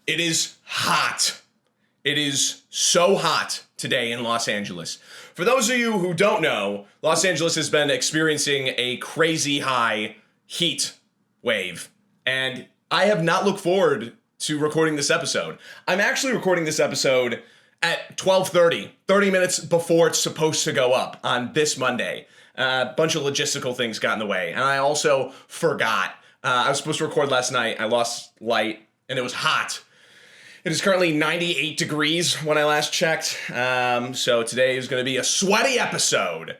It is hot. It is so hot today in Los Angeles. For those of you who don't know, Los Angeles has been experiencing a crazy high heat wave. And I have not looked forward to recording this episode. I'm actually recording this episode at 12:30, 30 minutes before it's supposed to go up on this Monday. A bunch of logistical things got in the way. And I also forgot. I was supposed to record last night. I lost light and it was hot. It is currently 98 degrees when I last checked. So today is going to be a sweaty episode.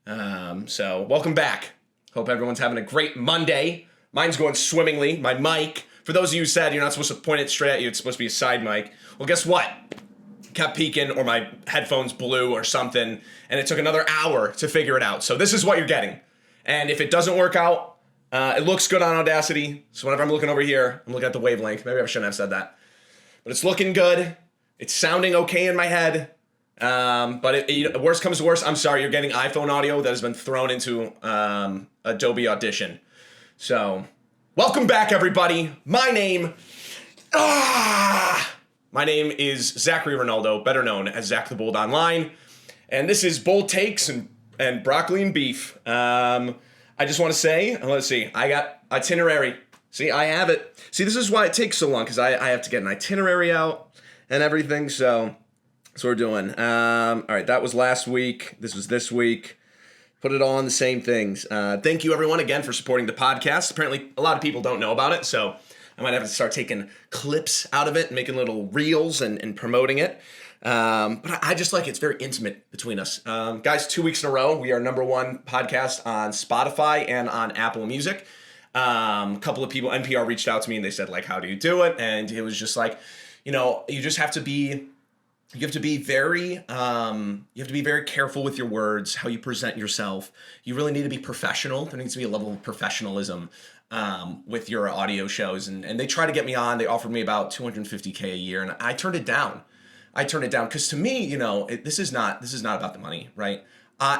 So welcome back. Hope everyone's having a great Monday. Mine's going swimmingly. My mic, for those of you who said you're not supposed to point it straight at you, it's supposed to be a side mic. Well, guess what? Kept peeking or my headphones blew or something, and it took another hour to figure it out. So this is what you're getting. And if it doesn't work out, it looks good on Audacity. So whenever I'm looking over here, I'm looking at the wavelength. Maybe I shouldn't have said that. But it's looking good. It's sounding okay in my head. But worst comes to worst, I'm sorry, you're getting iPhone audio that has been thrown into Adobe Audition. So, welcome back, everybody. My name is Zachary Ronaldo, better known as Zach the Bold Online. And this is Bold Takes and Broccoli and Beef. I just want to say, let's see, I got itinerary. See, I have it. See, this is why it takes so long, because I have to get an itinerary out and everything, so that's what we're doing. All right, that was last week. This was this week. Put it all on the same things. Thank you, everyone, again, for supporting the podcast. Apparently, a lot of people don't know about it, so I might have to start taking clips out of it and making little reels and promoting it. But I just like it's very intimate between us. Guys, 2 weeks in a row, we are #1 podcast on Spotify and on Apple Music. A couple of people, NPR reached out to me and they said, like, how do you do it? And it was just like, you just have to be, you have to be very careful with your words, how you present yourself. You really need to be professional. There needs to be a level of professionalism with your audio shows. And they tried to get me on. They offered me about $250K a year, and I turned it down. Because to me, this is not about the money, right?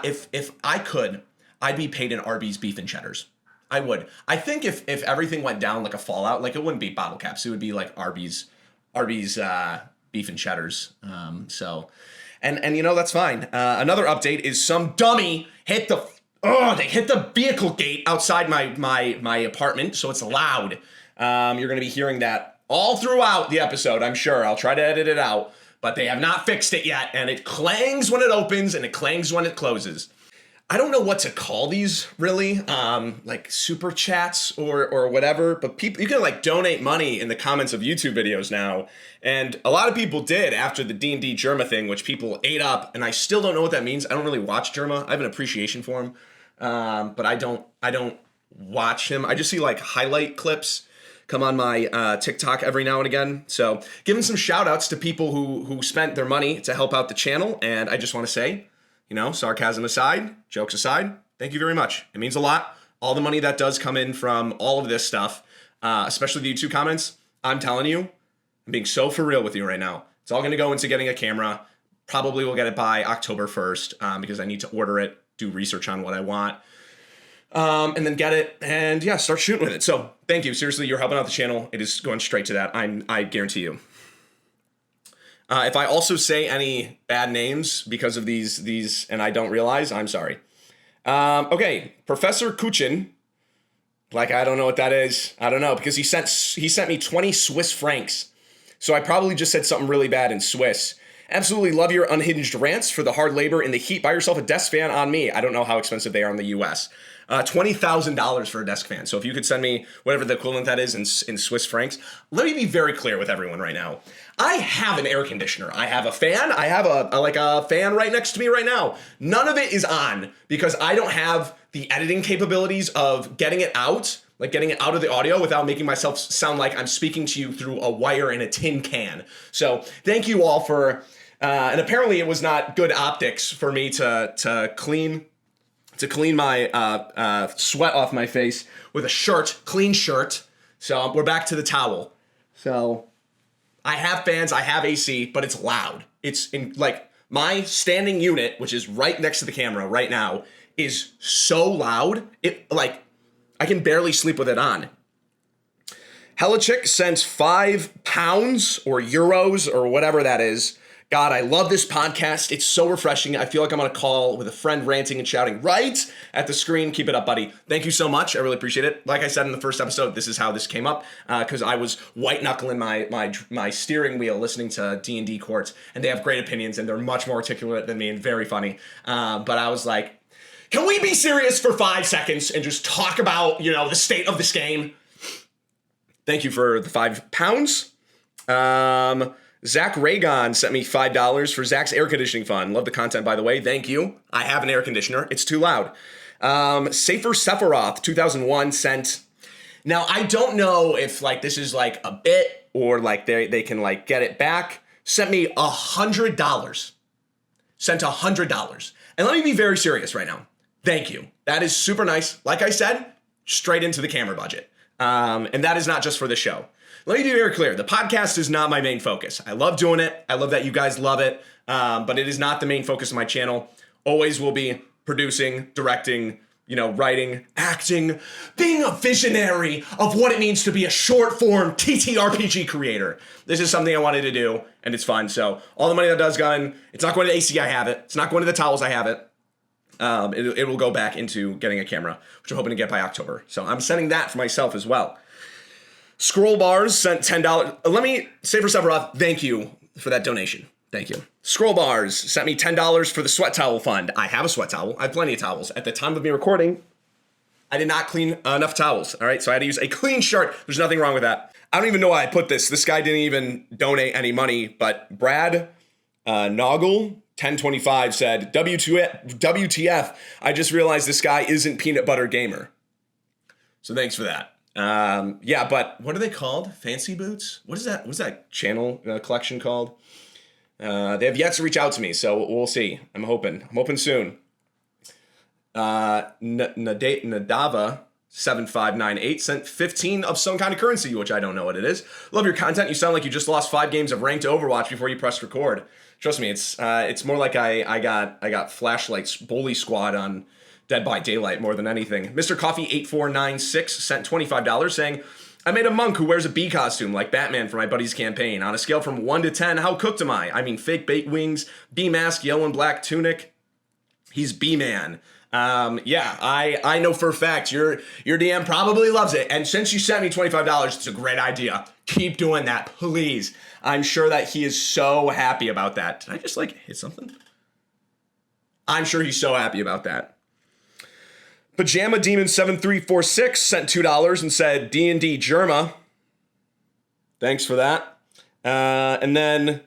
If I could, I'd be paid in Arby's beef and cheddars. I would. I think if everything went down like a Fallout, like it wouldn't be bottle caps. It would be like Arby's beef and cheddars. And that's fine. Another update is some dummy hit the vehicle gate outside my apartment, so it's loud. You're going to be hearing that all throughout the episode, I'm sure. I'll try to edit it out, but they have not fixed it yet, and it clangs when it opens and it clangs when it closes. I don't know what to call these, really, like super chats or whatever, but people, you can like donate money in the comments of YouTube videos now, and a lot of people did after the D&D Germa thing, which people ate up, and I still don't know what that means. I don't really watch Germa. I have an appreciation for him, but I don't watch him. I just see like highlight clips come on my TikTok every now and again. So giving some shout outs to people who spent their money to help out the channel, and I just want to say, sarcasm aside, jokes aside, thank you very much. It means a lot. All the money that does come in from all of this stuff, especially the YouTube comments, I'm telling you, I'm being so for real with you right now. It's all going to go into getting a camera. Probably we'll get it by October 1st because I need to order it, do research on what I want, and then get it and start shooting with it. So thank you. Seriously, you're helping out the channel. It is going straight to that. I guarantee you. If I also say any bad names because of these, and I don't realize, I'm sorry. Okay, Professor Kuchin, like I don't know what that is. I don't know, because he sent me 20 Swiss francs. So I probably just said something really bad in Swiss. Absolutely love your unhinged rants for the hard labor in the heat. Buy yourself a desk fan on me. I don't know how expensive they are in the US. $20,000 for a desk fan. So if you could send me whatever the equivalent that is in Swiss francs. Let me be very clear with everyone right now. I have an air conditioner. I have a fan. I have a fan right next to me right now. None of it is on because I don't have the editing capabilities of getting it out of the audio without making myself sound like I'm speaking to you through a wire in a tin can. So thank you all for, and apparently it was not good optics for me to clean my sweat off my face with a clean shirt. So we're back to the towel. So I have fans, I have AC, but it's loud. It's in like my standing unit, which is right next to the camera right now, is so loud. It like I can barely sleep with it on. Helichick sent £5 or euros or whatever that is. God, I love this podcast. It's so refreshing. I feel like I'm on a call with a friend ranting and shouting right at the screen. Keep it up, buddy. Thank you so much. I really appreciate it. Like I said in the first episode, this is how this came up because I was white knuckling my steering wheel listening to D&D Courts, and they have great opinions and they're much more articulate than me and very funny. But I was like, can we be serious for 5 seconds and just talk about, the state of this game? Thank you for the £5. Zach Raygon sent me $5 for Zach's air conditioning fund. Love the content, by the way. Thank you. I have an air conditioner. It's too loud. Safer Sephiroth 2001 sent. Now, I don't know if this is a bit or they can get it back. Sent me $100. Sent $100. And let me be very serious right now. Thank you. That is super nice. Like I said, straight into the camera budget. And that is not just for the show. Let me be very clear. The podcast is not my main focus. I love doing it. I love that you guys love it. But it is not the main focus of my channel. Always will be producing, directing, writing, acting, being a visionary of what it means to be a short form TTRPG creator. This is something I wanted to do, and it's fun. So all the money that does go in, it's not going to AC, I have it. It's not going to the towels, I have it. It will go back into getting a camera, which I'm hoping to get by October. So I'm sending that for myself as well. Scroll Bars sent $10. Let me say for Sephiroth, thank you for that donation. Thank you. Scroll Bars sent me $10 for the sweat towel fund. I have a sweat towel. I have plenty of towels. At the time of me recording, I did not clean enough towels. All right, so I had to use a clean shirt. There's nothing wrong with that. I don't even know why I put this. This guy didn't even donate any money, but Brad Noggle 1025 said, WTF, I just realized this guy isn't Peanut Butter Gamer. So thanks for that. Yeah, but what are they called? Fancy Boots? What is that? What's that channel collection called? They have yet to reach out to me, so we'll see. I'm hoping soon. Nadava 7598 sent 15 of some kind of currency, which I don't know what it is. Love your content. You sound like you just lost 5 games of ranked Overwatch before you pressed record. Trust me, it's more like I got flashlights bully squad on Dead by Daylight more than anything. Mr. Coffee 8496 sent $25 saying, I made a monk who wears a bee costume like Batman for my buddy's campaign. On a scale from 1 to 10, how cooked am I? I mean, fake bait wings, bee mask, yellow and black tunic. He's B-Man. Yeah, I know for a fact your DM probably loves it. And since you sent me $25, it's a great idea. Keep doing that, please. I'm sure that he is so happy about that. Did I just hit something? I'm sure he's so happy about that. Pajama Demon 7346 sent $2 and said D&D Germa. Thanks for that. And then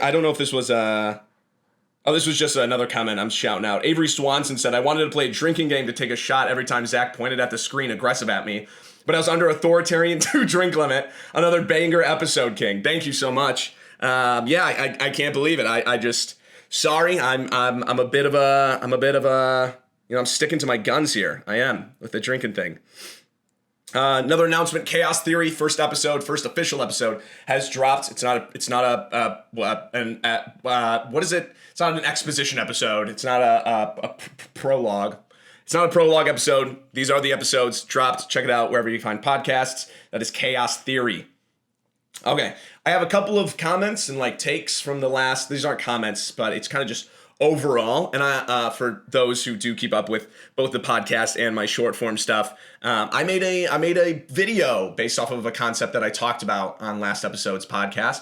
I don't know if this was this was just another comment I'm shouting out. Avery Swanson said, I wanted to play a drinking game to take a shot every time Zach pointed at the screen aggressive at me, but I was under authoritarian 2-drink limit. Another banger episode, King. Thank you so much. Yeah, I can't believe it. I just sorry. I'm a bit of a I'm sticking to my guns here. I am with the drinking thing. Another announcement: Chaos Theory first official episode has dropped. It's not what is it? It's not an exposition episode. It's not a prologue. It's not a prologue episode. These are the episodes dropped. Check it out wherever you find podcasts. That is Chaos Theory. Okay, I have a couple of comments and takes from the last. These aren't comments, but it's kind of just overall. And I, for those who do keep up with both the podcast and my short form stuff, I made a video based off of a concept that I talked about on last episode's podcast.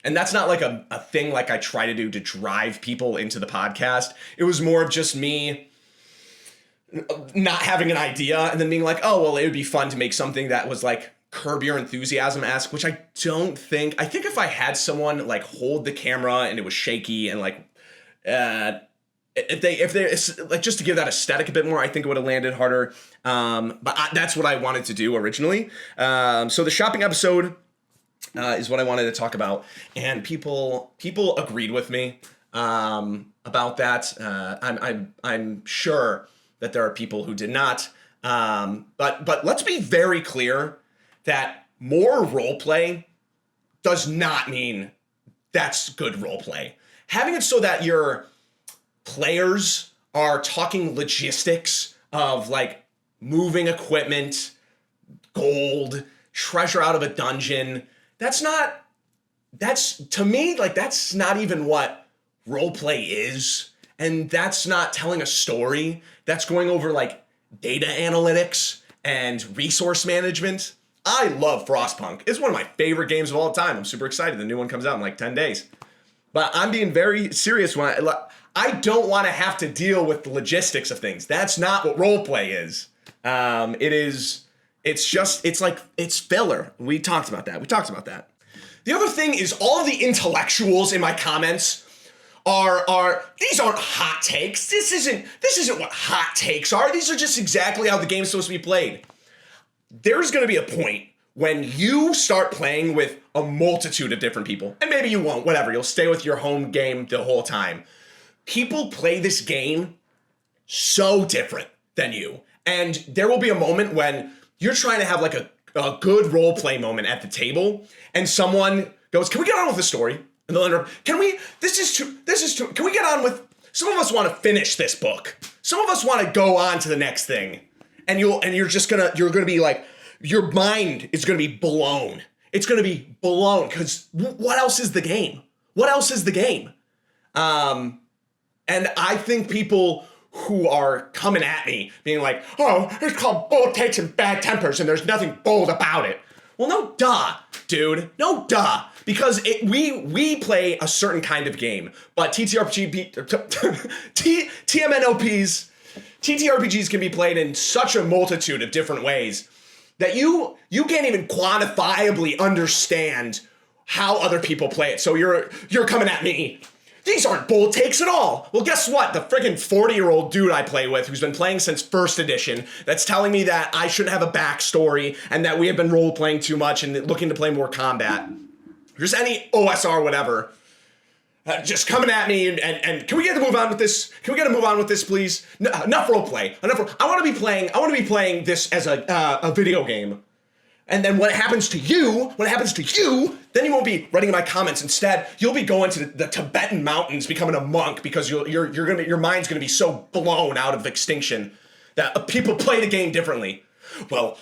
And that's not a thing I try to do to drive people into the podcast. It was more of just me not having an idea and then being oh, well, it would be fun to make something that was Curb Your Enthusiasm-esque, which I don't think. I think if I had someone hold the camera and it was shaky and if they just to give that aesthetic a bit more, I think it would have landed harder. But that's what I wanted to do originally. So the shopping episode is what I wanted to talk about, and people agreed with me about that. I'm sure that there are people who did not. But let's be very clear that more role play does not mean that's good role play. Having it so that your players are talking logistics of moving equipment, gold, treasure out of a dungeon. To me, like, that's not even what roleplay is. And that's not telling a story. That's going over, like, data analytics and resource management. I love Frostpunk. It's one of my favorite games of all time. I'm super excited. The new one comes out in like 10 days. But I'm being very serious when I don't want to have to deal with the logistics of things. That's not what roleplay is. It's filler. We talked about that. The other thing is all of the intellectuals in my comments these aren't hot takes. This isn't what hot takes are. These are just exactly how the game's supposed to be played. There's going to be a point when you start playing with a multitude of different people, and maybe you won't, whatever, you'll stay with your home game the whole time. People play this game so different than you. And there will be a moment when you're trying to have like a good role play moment at the table, and someone goes, "Can we get on with the story?" And they'll interrupt, can we get on with, some of us want to finish this book. Some of us want to go on to the next thing. And you're gonna be like, your mind is gonna be blown. It's gonna be blown, because what else is the game? And I think people who are coming at me being like, "Oh, it's called bold takes and bad tempers and there's nothing bold about it." Well, no duh, dude. No duh. Because we play a certain kind of game, but TTRPGs can be played in such a multitude of different ways that you can't even quantifiably understand how other people play it. So you're coming at me, "These aren't bold takes at all." Well, guess what? The friggin' 40-year-old dude I play with, who's been playing since first edition, that's telling me that I shouldn't have a backstory and that we have been role-playing too much and looking to play more combat. Just any OSR, whatever. Just coming at me and can we get to move on with this? Can we get to move on with this, please? No, enough roleplay. I want to be playing this as a video game. And then when it happens to you, then you won't be writing in my comments. Instead, you'll be going to the Tibetan mountains, becoming a monk, because your mind's gonna be so blown out of extinction that people play the game differently. Well,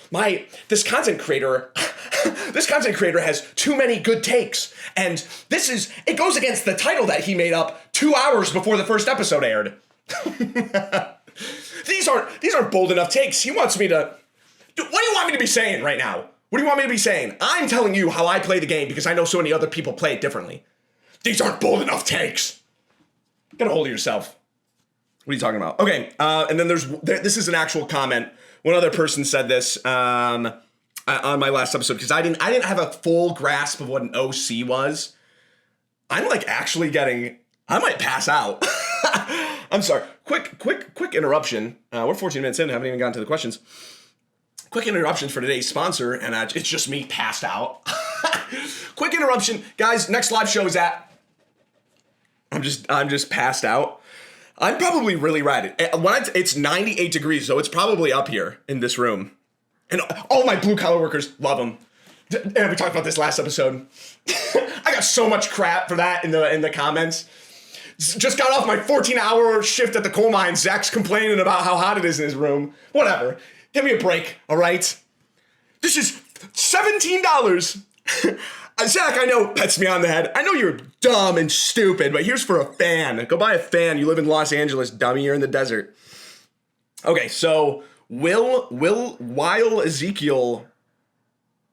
this content creator has too many good takes, and it goes against the title that he made up 2 hours before the first episode aired. These aren't bold enough takes. He wants me to. What do you want me to be saying right now? What do you want me to be saying? I'm telling you how I play the game because I know so many other people play it differently. These aren't bold enough takes. Get a hold of yourself. What are you talking about? Okay, and then this is an actual comment. One other person said this on my last episode, because I didn't have a full grasp of what an OC was. I'm like actually I might pass out. I'm sorry. Quick interruption. We're 14 minutes in, haven't even gotten to the questions. Quick interruption for today's sponsor, and it's just me passed out. Quick interruption, guys. Next live show is at. I'm just passed out. I'm probably really red. It's 98 degrees, so it's probably up here in this room. And all my blue collar workers love them. And we talked about this last episode. I got so much crap for that in the comments. Just got off my 14-hour shift at the coal mine. Zach's complaining about how hot it is in his room. Whatever. Give me a break, all right? This is $17. Zach, I know, pets me on the head. I know you're dumb and stupid, but here's for a fan. Go buy a fan. You live in Los Angeles, dummy. You're in the desert. Okay, so Will Ezekiel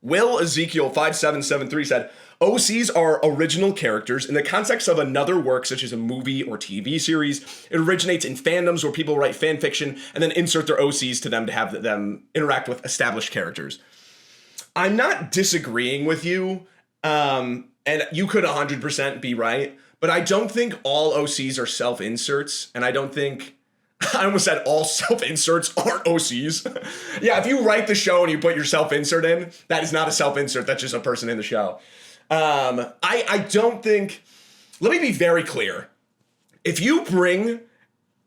5773 said, OCs are original characters in the context of another work, such as a movie or TV series. It originates in fandoms where people write fan fiction and then insert their OCs to them to have them interact with established characters. I'm not disagreeing with you, and you could 100% be right, but I don't think all OCs are self-inserts, and I don't think... I almost said all self-inserts aren't OCs. Yeah, if you write the show and you put your self-insert in, that is not a self-insert, that's just a person in the show. I don't think... Let me be very clear. If you bring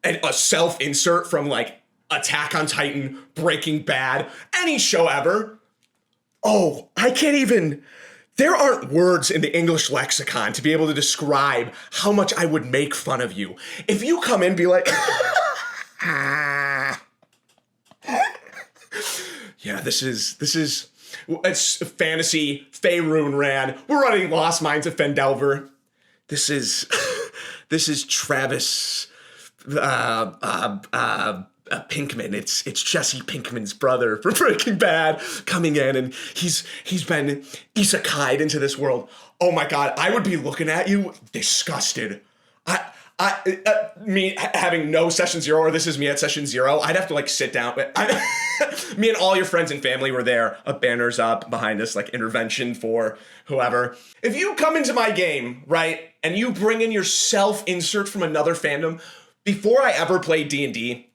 a self-insert from, like, Attack on Titan, Breaking Bad, any show ever... Oh, I can't even... There aren't words in the English lexicon to be able to describe how much I would make fun of you. If you come in and be like... Yeah, this is It's fantasy. Faerun ran. We're running Lost Mines of Fendelver. This is Travis Pinkman. It's Jesse Pinkman's brother from Breaking Bad coming in, and he's been isekai'd into this world. Oh my God, I would be looking at you disgusted. Me having no session 0, or this is me at session 0, I'd have to like sit down. Me and all your friends and family were there. A banner's up behind us, like intervention for whoever. If you come into my game, right, and you bring in your self-insert from another fandom, before I ever played D&D,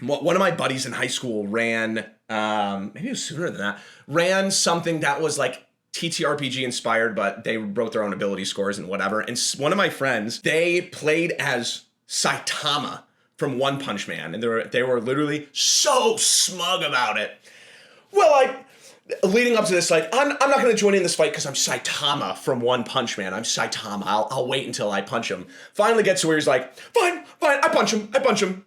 one of my buddies in high school ran, maybe it was sooner than that, ran something that was like TTRPG inspired, but they wrote their own ability scores and whatever. And one of my friends, they played as Saitama from One Punch Man, and they were literally so smug about it. Well, leading up to this, like, I'm not going to join in this fight because I'm Saitama from One Punch Man. I'm Saitama. I'll wait until I punch him. Finally gets to where he's like, fine, I punch him.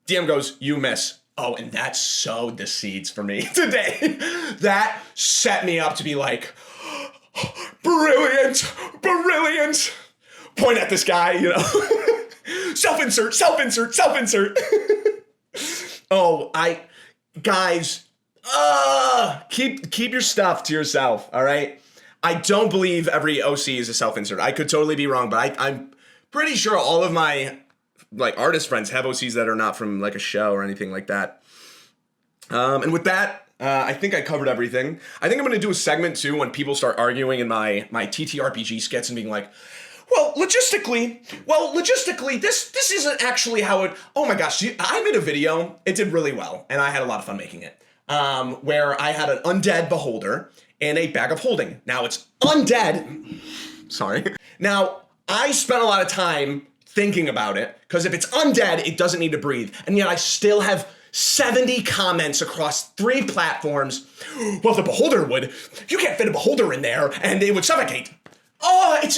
DM goes, you miss. Oh, and that sowed the seeds for me today. That set me up to be like, brilliant. Point at this guy, you know. Self-insert. Oh, guys, keep your stuff to yourself, all right? I don't believe every OC is a self-insert. I could totally be wrong, but I'm pretty sure all of my like artist friends have OCs that are not from like a show or anything like that. And with that, I think I covered everything. I think I'm going to do a segment too when people start arguing in my TTRPG skits and being like, well, logistically, this isn't actually how it, oh my gosh, I made a video, it did really well, and I had a lot of fun making it, where I had an undead beholder and a bag of holding. Now it's undead, sorry. Now, I spent a lot of time thinking about it, because if it's undead, it doesn't need to breathe. And yet I still have 70 comments across 3 platforms. Well, the beholder would. You can't fit a beholder in there, and it would suffocate. Oh, it's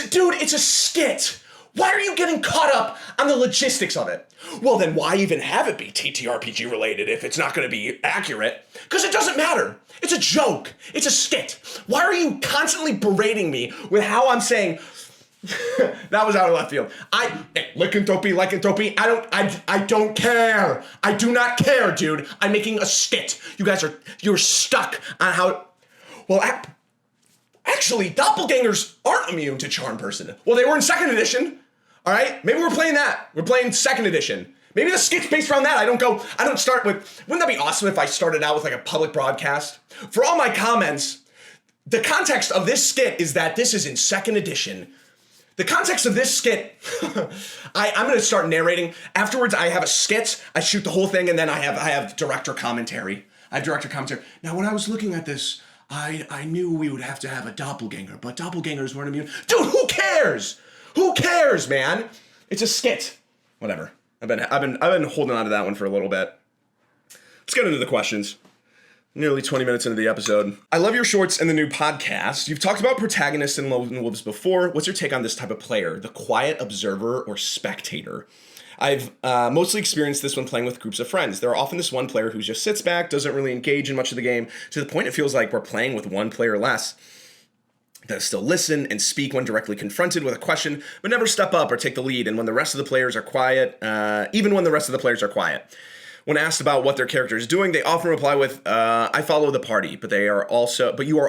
a skit. Why are you getting caught up on the logistics of it? Well, then why even have it be TTRPG related if it's not going to be accurate? Because it doesn't matter. It's a joke. It's a skit. Why are you constantly berating me with how I'm saying... That was out of left field. Lycanthropy. I don't care. I do not care, dude. I'm making a skit. You're stuck on how. Well, actually, doppelgangers aren't immune to charm person. Well, they were in 2nd edition. All right, maybe we're playing that. We're playing 2nd edition. Maybe the skit's based around that. I don't start with. Wouldn't that be awesome if I started out with like a public broadcast? For all my comments, the context of this skit is that this is in 2nd edition. The context of this skit, I'm going to start narrating. Afterwards, I have a skit. I shoot the whole thing, and then I have director commentary. Now, when I was looking at this, I knew we would have to have a doppelganger, but doppelgangers weren't immune. Dude, who cares? Who cares, man? It's a skit. Whatever. I've been holding on to that one for a little bit. Let's get into the questions. Nearly 20 minutes into the episode. I love your shorts and the new podcast. You've talked about protagonists in Lone Wolves before. What's your take on this type of player? The quiet observer or spectator? I've mostly experienced this when playing with groups of friends. There are often this one player who just sits back, doesn't really engage in much of the game, to the point it feels like we're playing with one player less. That still listen and speak when directly confronted with a question, but never step up or take the lead. And when the rest of the players are quiet, even when the rest of the players are quiet. When asked about what their character is doing, they often reply with, I follow the party, but you are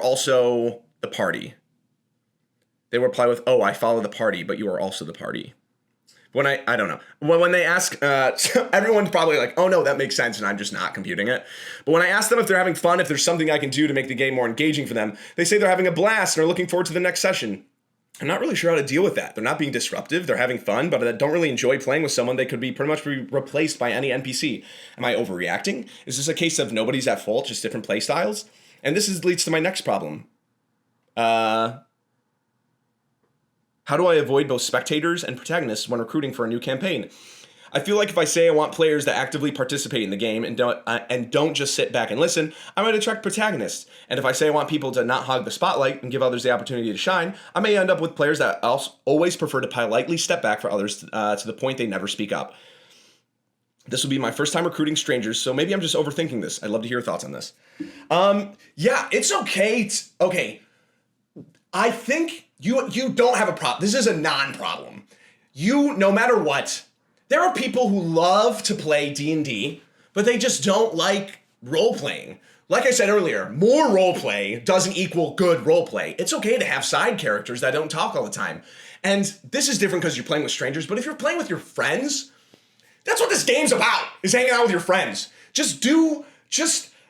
also the party. They reply with, oh, I follow the party, but you are also the party. I don't know. When they ask, everyone's probably like, oh no, that makes sense, and I'm just not computing it. But when I ask them if they're having fun, if there's something I can do to make the game more engaging for them, they say they're having a blast and are looking forward to the next session. I'm not really sure how to deal with that. They're not being disruptive, they're having fun, but I don't really enjoy playing with someone. They could be pretty much replaced by any NPC. Am I overreacting? Is this a case of nobody's at fault, just different play styles? And this leads to my next problem. How do I avoid both spectators and protagonists when recruiting for a new campaign? I feel like if I say I want players to actively participate in the game and don't just sit back and listen, I might attract protagonists. And if I say I want people to not hog the spotlight and give others the opportunity to shine, I may end up with players that always prefer to politely step back for others to the point they never speak up. This will be my first time recruiting strangers, so maybe I'm just overthinking this. I'd love to hear your thoughts on this. Yeah, it's okay. Okay, I think you don't have a problem. This is a non-problem. No matter what, there are people who love to play D&D, but they just don't like role-playing. Like I said earlier, more roleplay doesn't equal good roleplay. It's okay to have side characters that don't talk all the time. And this is different because you're playing with strangers, but if you're playing with your friends, that's what this game's about, is hanging out with your friends.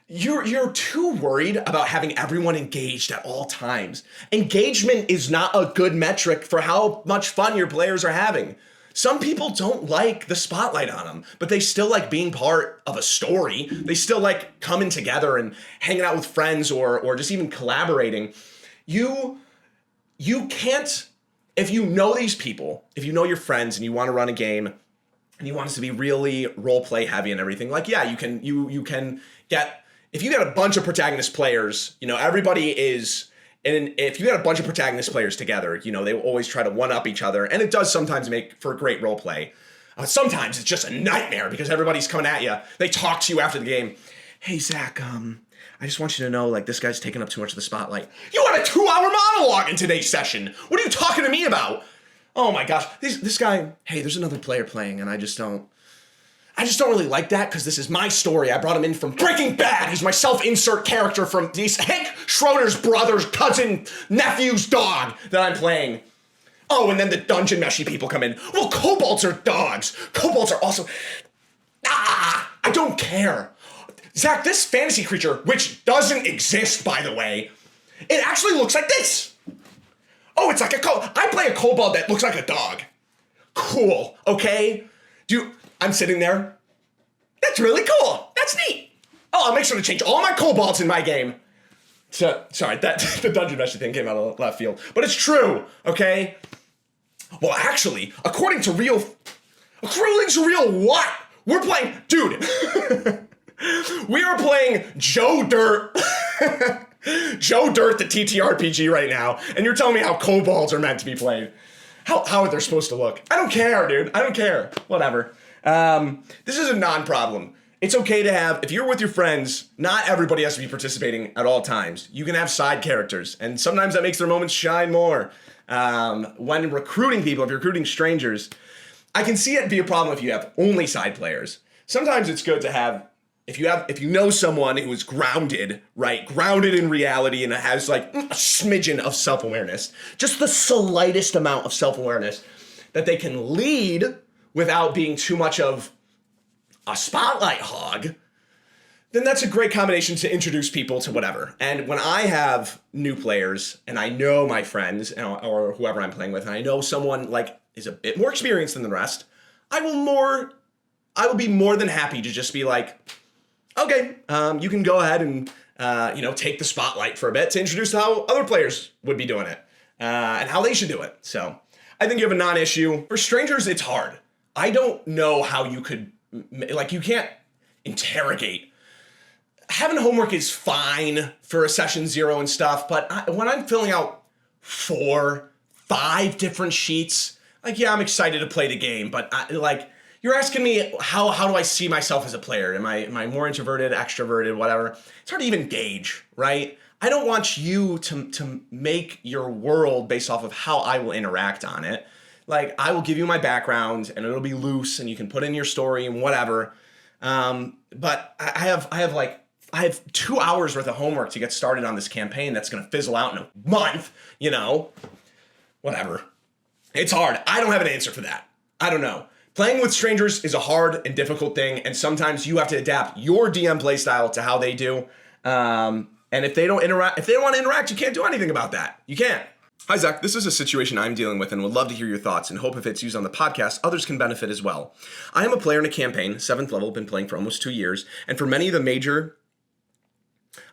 You're too worried about having everyone engaged at all times. Engagement is not a good metric for how much fun your players are having. Some people don't like the spotlight on them, but they still like being part of a story. They still like coming together and hanging out with friends or just even collaborating. You can't, if you know these people, if you know your friends and you want to run a game and you want us to be really role play heavy and everything, like, yeah, you can get, if you get a bunch of protagonist players, everybody is. And if you got a bunch of protagonist players together, they will always try to one-up each other. And it does sometimes make for a great role play. Sometimes it's just a nightmare because everybody's coming at you. They talk to you after the game. Hey, Zach, I just want you to know, this guy's taking up too much of the spotlight. You had a 2-hour monologue in today's session. What are you talking to me about? Oh my gosh. This guy, hey, there's another player playing and I just don't really like that because this is my story. I brought him in from Breaking Bad. He's my self-insert character from Hank Schroeder's brother's cousin, nephew's dog that I'm playing. Oh, and then the dungeon meshy people come in. Well, kobolds are dogs. Kobolds are also... I don't care. Zach, this fantasy creature, which doesn't exist, by the way, it actually looks like this. Oh, it's like I play a kobold that looks like a dog. Cool, okay? I'm sitting there. That's really cool. That's neat. Oh, I'll make sure to change all my kobolds in my game. So, sorry, the dungeon meshy thing came out of left field. But it's true, okay? Well, actually, according to real what? We're playing, dude. We are playing Joe Dirt. Joe Dirt, the TTRPG right now. And you're telling me how kobolds are meant to be played. How are they supposed to look? I don't care, dude. I don't care. Whatever. This is a non-problem. It's okay to have, if you're with your friends, not everybody has to be participating at all times. You can have side characters, and sometimes that makes their moments shine more. When recruiting people, if you're recruiting strangers, I can see it be a problem if you have only side players. Sometimes it's good to have, if you know someone who is grounded, right? Grounded in reality and has a smidgen of self-awareness, just the slightest amount of self-awareness that they can lead without being too much of a spotlight hog, then that's a great combination to introduce people to whatever. And when I have new players and I know my friends or whoever I'm playing with, and I know someone is a bit more experienced than the rest, I will be more than happy to just be like, okay, you can go ahead and take the spotlight for a bit to introduce how other players would be doing it and how they should do it. So I think you have a non-issue. For strangers, it's hard. I don't know how you could, you can't interrogate. Having homework is fine for a session 0 and stuff, but when I'm filling out 4, 5 different sheets, yeah, I'm excited to play the game, but you're asking me how do I see myself as a player? Am I more introverted, extroverted, whatever? It's hard to even gauge, right? I don't want you to make your world based off of how I will interact on it. I will give you my background and it'll be loose and you can put in your story and whatever. But I have 2 hours worth of homework to get started on this campaign that's going to fizzle out in a month, whatever. It's hard. I don't have an answer for that. I don't know. Playing with strangers is a hard and difficult thing, and sometimes you have to adapt your DM playstyle to how they do. And if they don't want to interact, you can't do anything about that. You can't. Hi, Zach. This is a situation I'm dealing with and would love to hear your thoughts and hope if it's used on the podcast, others can benefit as well. I am a player in a campaign, 7th level, been playing for almost 2 years, and for many of the major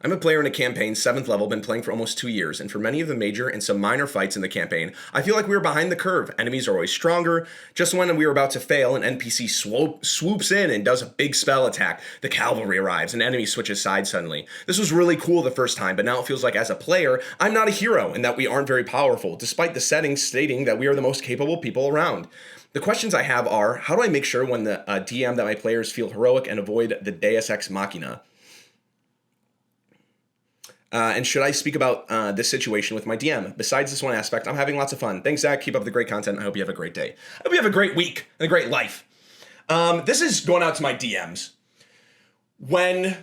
I'm a player in a campaign, 7th level, been playing for almost 2 years, and for many of the major and some minor fights in the campaign, I feel like we were behind the curve. Enemies are always stronger. Just when we were about to fail, an NPC swoops in and does a big spell attack. The cavalry arrives, and enemy switches sides suddenly. This was really cool the first time, but now it feels like as a player, I'm not a hero and that we aren't very powerful, despite the settings stating that we are the most capable people around. The questions I have are, how do I make sure when the DM that my players feel heroic and avoid the Deus Ex Machina? And should I speak about this situation with my DM? Besides this one aspect, I'm having lots of fun. Thanks, Zach. Keep up the great content. I hope you have a great day. I hope you have a great week and a great life. This is going out to my DMs. When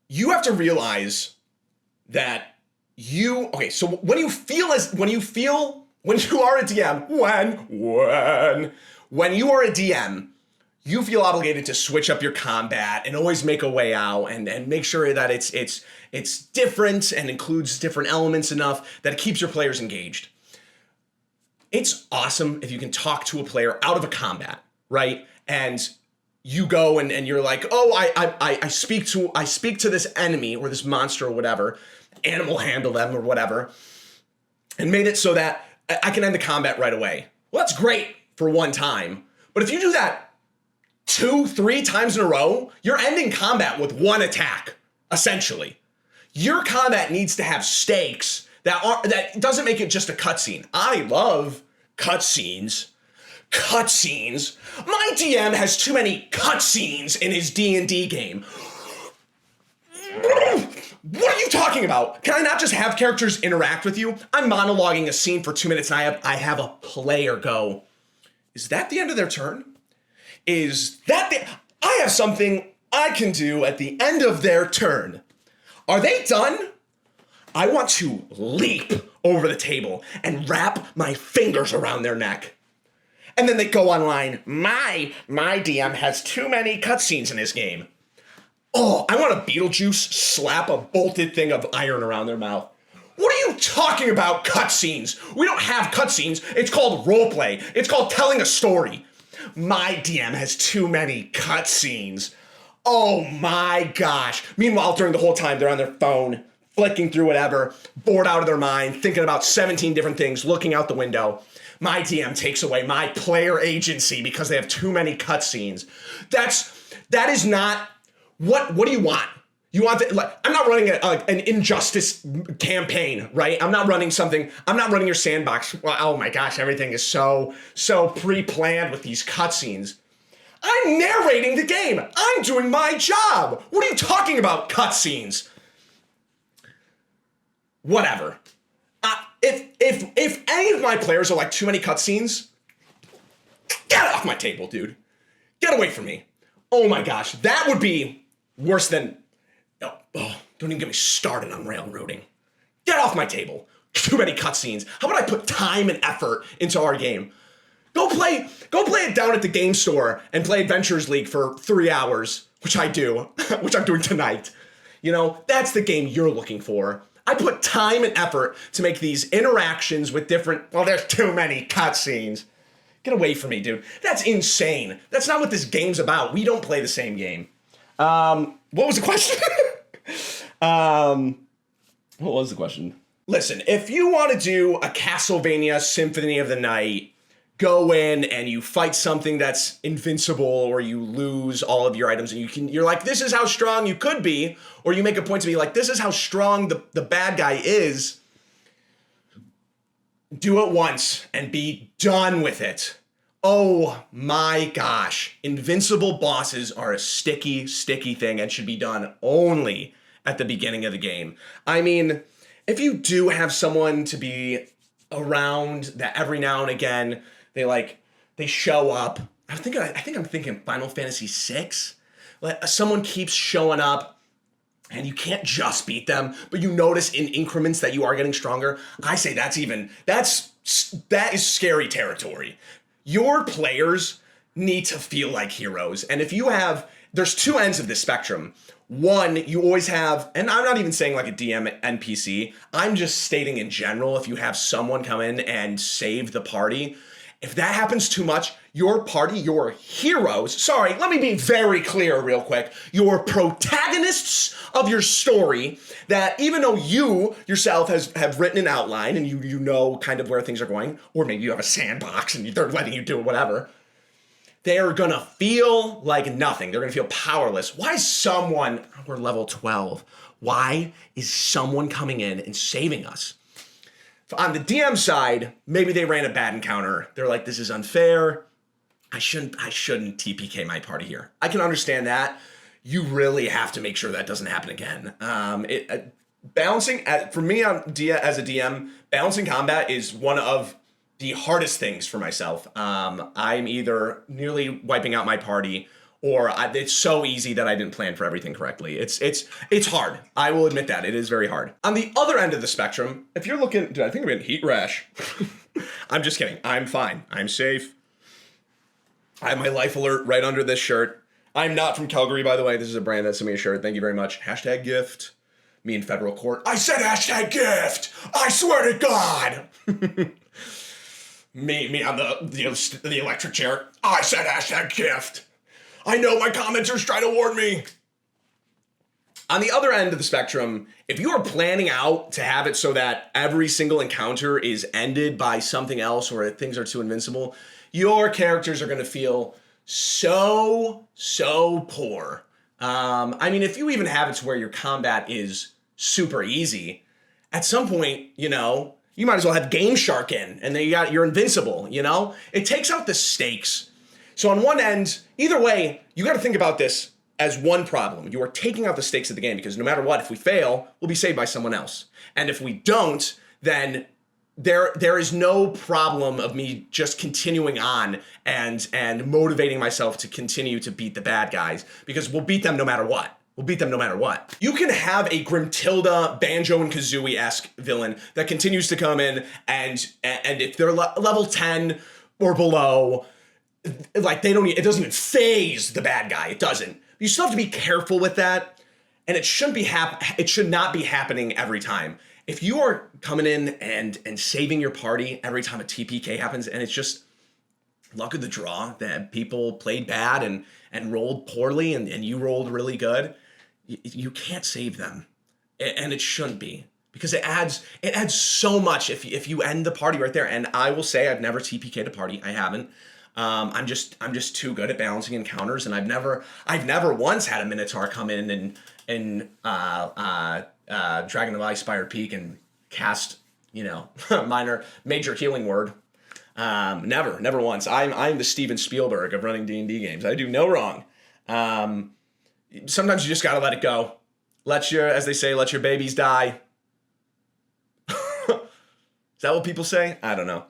you have to realize that so when you are a DM, when you are a DM, you feel obligated to switch up your combat and always make a way out and make sure that it's different and includes different elements enough that it keeps your players engaged. It's awesome if you can talk to a player out of a combat, right? And you go and you're like, oh, I speak to this enemy or this monster or whatever, animal handle them or whatever, and made it so that I can end the combat right away. Well, that's great for one time, but if you do that 2-3 times in a row, you're ending combat with one attack, essentially. Your combat needs to have stakes that doesn't make it just a cutscene. I love cutscenes. Cutscenes. My DM has too many cutscenes in his D&D game. What are you talking about? Can I not just have characters interact with you? I'm monologuing a scene for 2 minutes and I have a player go, is that the end of their turn? I have something I can do at the end of their turn. Are they done? I want to leap over the table and wrap my fingers around their neck. And then they go online, my DM has too many cutscenes in his game. Oh, I want a Beetlejuice slap a bolted thing of iron around their mouth. What are you talking about, cutscenes? We don't have cutscenes. It's called roleplay. It's called telling a story. My DM has too many cutscenes. Oh my gosh. Meanwhile, during the whole time, they're on their phone, flicking through whatever, bored out of their mind, thinking about 17 different things, looking out the window. My DM takes away my player agency because they have too many cutscenes. That is not, what do you want? You want I'm not running an injustice campaign, right? I'm not running your sandbox. Well, oh my gosh, everything is so pre-planned with these cutscenes. I'm narrating the game. I'm doing my job. What are you talking about, cutscenes? Whatever. If any of my players are like too many cutscenes, get off my table, dude. Get away from me. Oh my gosh, that would be worse than. Oh, don't even get me started on railroading. Get off my table. Too many cutscenes. How about I put time and effort into our game? Go play it down at the game store and play Adventures League for 3 hours, which I do, which I'm doing tonight. You know, that's the game you're looking for. I put time and effort to make these interactions with there's too many cutscenes. Get away from me, dude. That's insane. That's not what this game's about. We don't play the same game. What was the question? What was the question? Listen, if you want to do a Castlevania Symphony of the Night, go in and you fight something that's invincible, or you lose all of your items and you're like, this is how strong you could be, or you make a point to be like, this is how strong the bad guy is. Do it once and be done with it. Oh my gosh. Invincible bosses are a sticky thing and should be done only at the beginning of the game. I mean, if you do have someone to be around that every now and again, they show up. I think I'm thinking Final Fantasy VI. Like someone keeps showing up and you can't just beat them, but you notice in increments that you are getting stronger. I say that is scary territory. Your players need to feel like heroes. And if there's two ends of this spectrum. One, you always have, and I'm not even saying like a DM NPC, I'm just stating in general, if you have someone come in and save the party, If that happens too much, your party, your heroes, sorry, let me be very clear real quick, your protagonists of your story, that even though you yourself have written an outline and you know kind of where things are going, or maybe you have a sandbox and they're letting you do whatever, they're gonna feel like nothing. They're gonna feel powerless. Why is someone, we're level 12, why is someone coming in and saving us? On the DM side, maybe they ran a bad encounter. They're like, this is unfair. I shouldn't TPK my party here. I can understand that. You really have to make sure that doesn't happen again. Balancing, for me as a DM, balancing combat is one of the hardest things for myself. I'm either nearly wiping out my party, or it's so easy that I didn't plan for everything correctly. It's hard. I will admit that. It is very hard. On the other end of the spectrum, if you're looking, dude, I think I'm getting heat rash. I'm just kidding. I'm fine. I'm safe. I have my life alert right under this shirt. I'm not from Calgary, by the way. This is a brand that sent me a shirt. Thank you very much. Hashtag gift. Me in federal court. I said hashtag gift. I swear to God. me on the electric chair. I said hashtag gift. I know my commenters try to warn me. On the other end of the spectrum, if you are planning out to have it so that every single encounter is ended by something else or things are too invincible, your characters are going to feel so poor. I mean, if you even have it to where your combat is super easy, at some point, you might as well have Game Shark in, and then you're invincible, It takes out the stakes. So on one end, either way, you got to think about this as one problem. You are taking out the stakes of the game, because no matter what, if we fail, we'll be saved by someone else. And if we don't, then there is no problem of me just continuing on and motivating myself to continue to beat the bad guys, because we'll beat them no matter what. You can have a Grimtilda, Banjo and Kazooie-esque villain that continues to come in, and if they're level 10 or below, like it doesn't even phase the bad guy. It doesn't. You still have to be careful with that, and it should not be happening every time. If you are coming in and saving your party every time a TPK happens, and it's just luck of the draw that people played bad and rolled poorly, and you rolled really good, you can't save them, and it shouldn't be, because it adds so much if you end the party right there. And I will say, I've never TPK'd a party. I haven't. I'm just too good at balancing encounters, and I've never once had a Minotaur come in and Dragon of Ice Spired Peak and cast major healing word. Never once. I'm the Steven Spielberg of running D&D games. I do no wrong. Sometimes you just gotta let it go. As they say, let your babies die. Is that what people say? I don't know.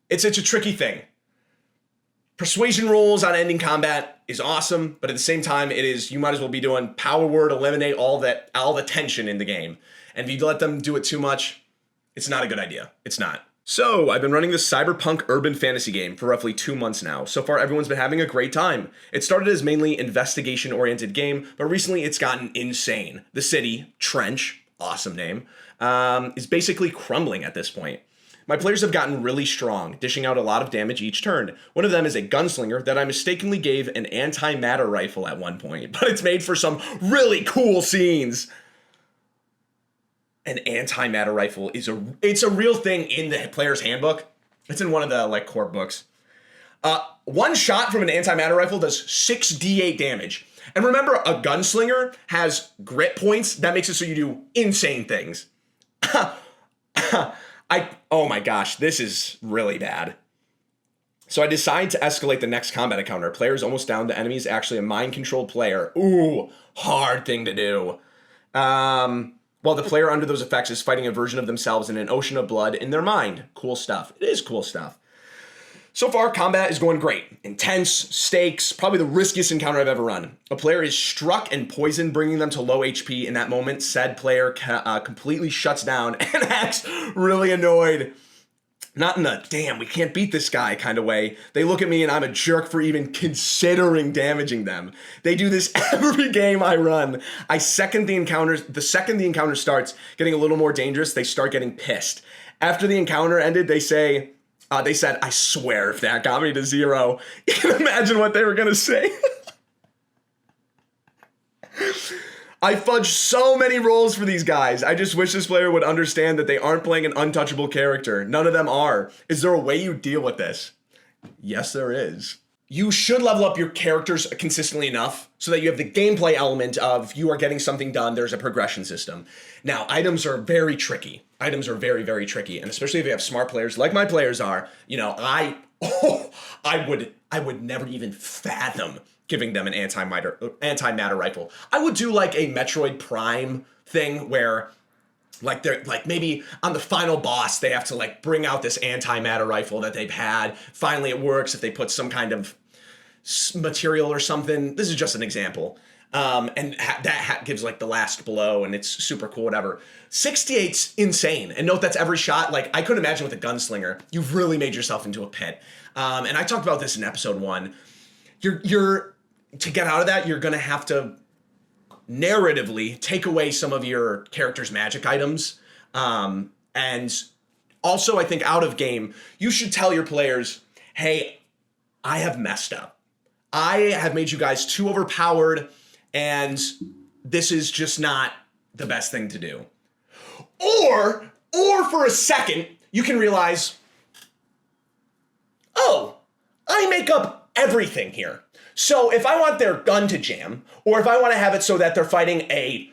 It's a tricky thing. Persuasion rolls on ending combat is awesome, but at the same time, you might as well be doing power word, eliminate all the tension in the game. And if you let them do it too much, it's not a good idea. It's not. So, I've been running this cyberpunk urban fantasy game for roughly 2 months now. So far, everyone's been having a great time. It started as mainly investigation-oriented game, but recently it's gotten insane. The city, Trench, awesome name, is basically crumbling at this point. My players have gotten really strong, dishing out a lot of damage each turn. One of them is a gunslinger that I mistakenly gave an antimatter rifle at one point, but it's made for some really cool scenes. An antimatter rifle it's a real thing in the player's handbook. It's in one of the core books. One shot from an antimatter rifle does 6d8 damage. And remember, a gunslinger has grit points. That makes it so you do insane things. Oh my gosh, this is really bad. So I decide to escalate the next combat encounter. Player is almost down. The enemy is actually a mind-controlled player. Ooh, hard thing to do. While the player under those effects is fighting a version of themselves in an ocean of blood in their mind. Cool stuff. It is cool stuff. So far, combat is going great. Intense, stakes, probably the riskiest encounter I've ever run. A player is struck and poisoned, bringing them to low HP. In that moment, said player completely shuts down and acts really annoyed. Not in a, damn, we can't beat this guy kind of way. They look at me and I'm a jerk for even considering damaging them. They do this every game I run. The second the encounter starts getting a little more dangerous, they start getting pissed. After the encounter ended, they say, They said, I swear if that got me to 0, you can imagine what they were going to say. I fudged so many rolls for these guys. I just wish this player would understand that they aren't playing an untouchable character. None of them are. Is there a way you deal with this? Yes, there is. You should level up your characters consistently enough so that you have the gameplay element of you are getting something done. There's a progression system. Now, items are very tricky. Items are very, very tricky. And especially if you have smart players like my players are, I would never even fathom giving them an antimatter rifle. I would do like a Metroid Prime thing where they're maybe on the final boss, they have to bring out this antimatter rifle that they've had. Finally, it works if they put some kind of material or something. This is just an example. That gives the last blow and it's super cool, whatever. 68's insane. And note that's every shot. I couldn't imagine with a gunslinger, you've really made yourself into a pit. And I talked about this in episode 1. You're to get out of that, you're going to have to narratively take away some of your character's magic items. And also, I think out of game, you should tell your players, hey, I have messed up. I have made you guys too overpowered, and this is just not the best thing to do. Or for a second, you can realize, oh, I make up everything here. So if I want their gun to jam, or if I want to have it so that they're fighting a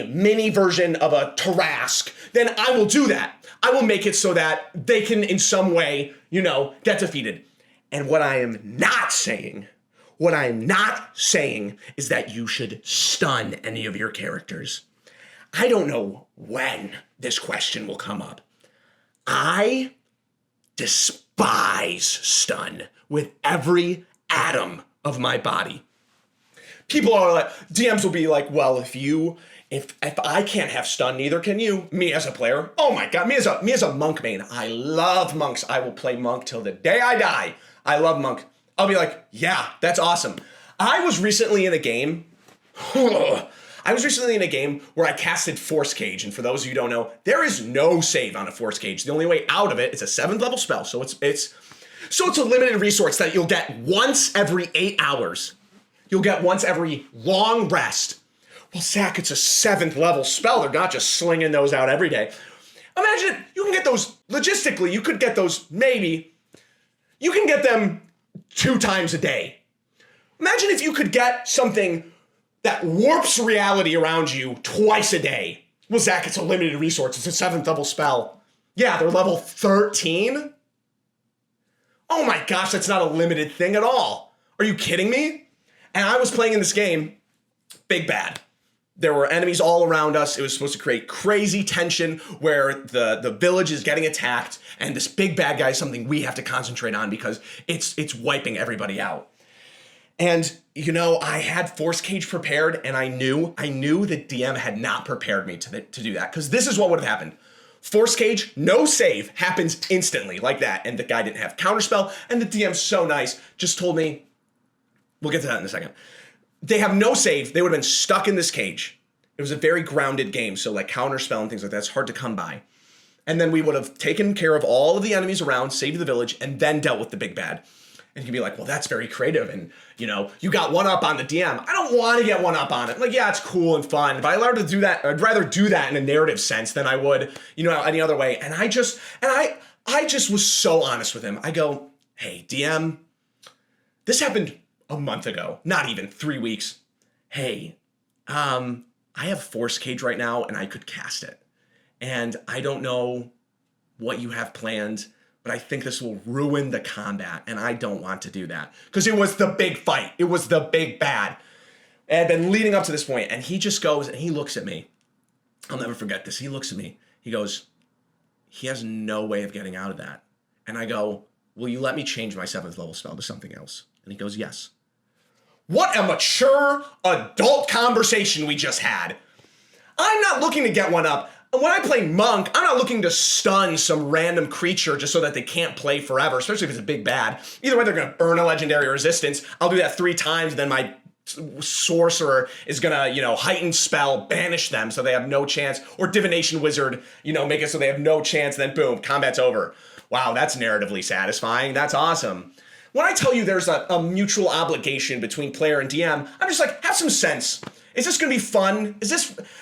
mini version of a Tarrasque, then I will do that. I will make it so that they can in some way, get defeated. And what I am not saying is that you should stun any of your characters. I don't know when this question will come up. I despise stun with every atom of my body. People are DMs will be well, if I can't have stun, neither can you. Me as a player, oh my God, me as a monk main, I love monks. I will play monk till the day I die. I love monk. I'll be yeah, that's awesome. I was recently in a game where I casted Force Cage, and for those of you who don't know, there is no save on a Force Cage. The only way out of it is a 7th level spell, so it's a limited resource that you'll get once every 8 hours. You'll get once every long rest. Well, Zach, it's a 7th level spell. They're not just slinging those out every day. Imagine you can get those, logistically, you could get those you can get them 2 times a day. Imagine if you could get something that warps reality around you twice a day. Well, Zach, it's a limited resource. It's a 7th level spell. Yeah, they're level 13. Oh my gosh, that's not a limited thing at all. Are you kidding me? And I was playing in this game, big bad. There were enemies all around us. It was supposed to create crazy tension where the village is getting attacked and this big bad guy is something we have to concentrate on because it's wiping everybody out. And, I had Force Cage prepared and I knew that DM had not prepared me to do that because this is what would have happened. Force Cage, no save, happens instantly like that. And the guy didn't have counterspell and the DM's so nice, just told me, we'll get to that in a second. They have no save. They would have been stuck in this cage. It was a very grounded game. So counterspell and things like that, it's hard to come by. And then we would have taken care of all of the enemies around, saved the village, and then dealt with the big bad. And you can be well, that's very creative. And, you got one up on the DM. I don't want to get one up on it. Yeah, it's cool and fun. If I learned to do that, I'd rather do that in a narrative sense than I would, any other way. And I just was so honest with him. I go, hey, DM, this happened a month ago, not even 3 weeks. Hey, I have Force Cage right now and I could cast it. And I don't know what you have planned, but I think this will ruin the combat. And I don't want to do that because it was the big fight. It was the big bad. And I've been leading up to this point and he just goes and he looks at me. I'll never forget this. He looks at me. He goes, he has no way of getting out of that. And I go, will you let me change my 7th level spell to something else? And he goes, yes. What a mature adult conversation we just had. I'm not looking to get one up. When I play Monk, I'm not looking to stun some random creature just so that they can't play forever, especially if it's a big bad. Either way, they're going to burn a legendary resistance. I'll do that 3 times, and then my sorcerer is going to, heighten spell, banish them so they have no chance. Or divination wizard, make it so they have no chance, then boom, combat's over. Wow, that's narratively satisfying. That's awesome. When I tell you there's a mutual obligation between player and DM, I'm just like, have some sense. Is this going to be fun?